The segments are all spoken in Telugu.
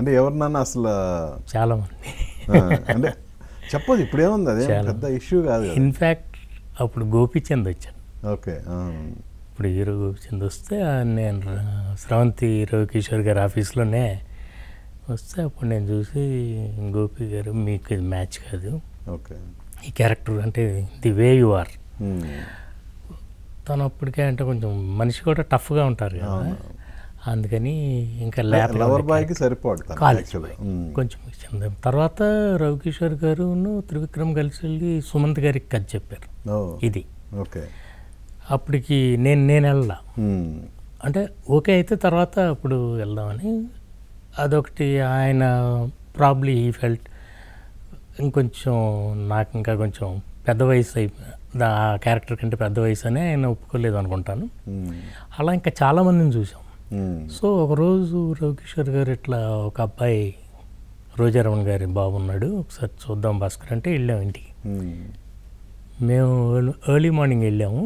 అంటే ఎవరినన్నా అసలు చాలామంది అంటే చెప్పదు, ఇప్పుడేముంది, అదే పెద్ద ఇష్యూ కాదు. ఇన్ఫ్యాక్ట్ అప్పుడు గోపీచంద్ వచ్చాను. ఓకే. ఇప్పుడు హీరో గోపీచంద్ వస్తే నేను స్రవంతి రవికిషోర్ గారి ఆఫీస్లోనే వస్తే అప్పుడు నేను చూసి, గోపి గారు మీకు ఇది మ్యాచ్ కాదు, ఓకే, ఈ క్యారెక్టర్ అంటే ది వే యు ఆర్. తను అప్పటికే అంటే కొంచెం మనిషి కూడా టఫ్గా ఉంటారు కదా, అందుకని ఇంకా లవర్ బాయ్కి సరిపోదు కొంచెం ఇచ్చింది. తర్వాత రవికిషోర్ గారు త్రివిక్రమ్ కలిసి వెళ్ళి సుమంత్ గారికి కథ చెప్పారు ఇది. ఓకే. అప్పటికి నేను వెళ్ళా, అంటే ఓకే అయితే తర్వాత అప్పుడు వెళ్దామని. అదొకటి ఆయన ప్రాబ్లీ ఈ ఫెల్ట్ ఇంకొంచెం నాకు ఇంకా కొంచెం పెద్ద వయసు ఆ క్యారెక్టర్ కంటే పెద్ద వయసు అని ఆయన ఒప్పుకోలేదు అనుకుంటాను. అలా ఇంకా చాలామందిని చూసాం. సో ఒకరోజు రవికిషోర్ గారు ఇట్లా ఒక అబ్బాయి రోజారమణ్ గారి బాబు ఉన్నాడు, ఒకసారి చూద్దాం భాస్కర్ అంటే వెళ్ళాము ఇంటికి. మేము ఎర్లీ మార్నింగ్ వెళ్ళాము.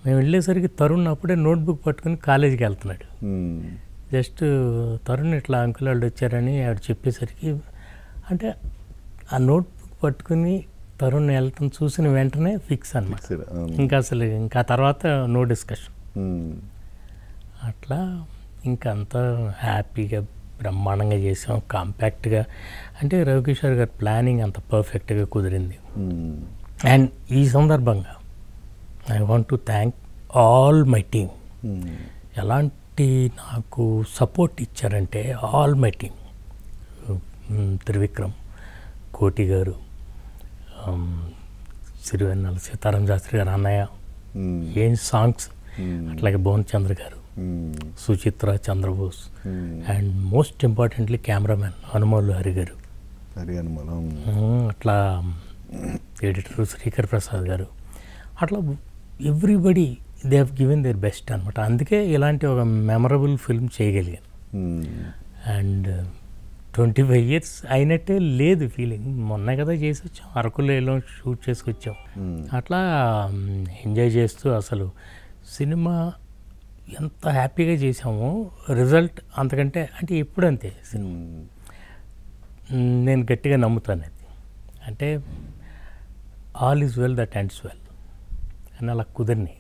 మేము వెళ్ళేసరికి తరుణ్ అప్పుడే నోట్బుక్ పట్టుకుని కాలేజీకి వెళ్తున్నాడు. జస్ట్ తరుణ్ ఇట్లా అంకుల్ వాళ్ళు వచ్చారని ఆవిడ చెప్పేసరికి, అంటే ఆ నోట్బుక్ పట్టుకుని తరుణ్ వెళ్తాం చూసిన వెంటనే ఫిక్స్ అన్నమాట. ఇంకా అసలు ఇంకా తర్వాత నో డిస్కషన్. అట్లా ఇంకంతా హ్యాపీగా బ్రహ్మాండంగా చేసాం, కాంపాక్ట్గా. అంటే రవికిషోర్ గారి ప్లానింగ్ అంత పర్ఫెక్ట్గా కుదిరింది. అండ్ ఈ సందర్భంగా I want to thank all my team. ఎలాంటి నాకు సపోర్ట్ ఇచ్చారంటే ఆల్ మై టీమ్, త్రివిక్రమ్, కోటి గారు, సిరివెన్నెల సీతారాం శాస్త్రి గారు అన్నయ్య, ఏం సాంగ్స్, అట్లాగే Bhuvan Chandra garu, Suchitra Chandrabose, and most importantly cameraman హనుమాలు హరి గారు, అట్లా ఎడిటర్ శ్రీకర్ ప్రసాద్ గారు, అట్లా everybody they have given their best అనమాట. అందుకే ఇలాంటి ఒక మెమరబుల్ ఫిల్మ్ చేయగలిగాను. అండ్ 25 years అయినట్టే లేదు ఫీలింగ్. మొన్న కదా చేసి వచ్చాం, అరకులో షూట్ చేసుకొచ్చాం. అట్లా ఎంజాయ్ చేస్తూ అసలు సినిమా ఎంత హ్యాపీగా చేసామో, రిజల్ట్ అంతకంటే అంటే ఎప్పుడు అంతే సినిమా. నేను గట్టిగా నమ్ముతాను అది. అంటే all is well that ends well అని అలా కుదిరినాయి.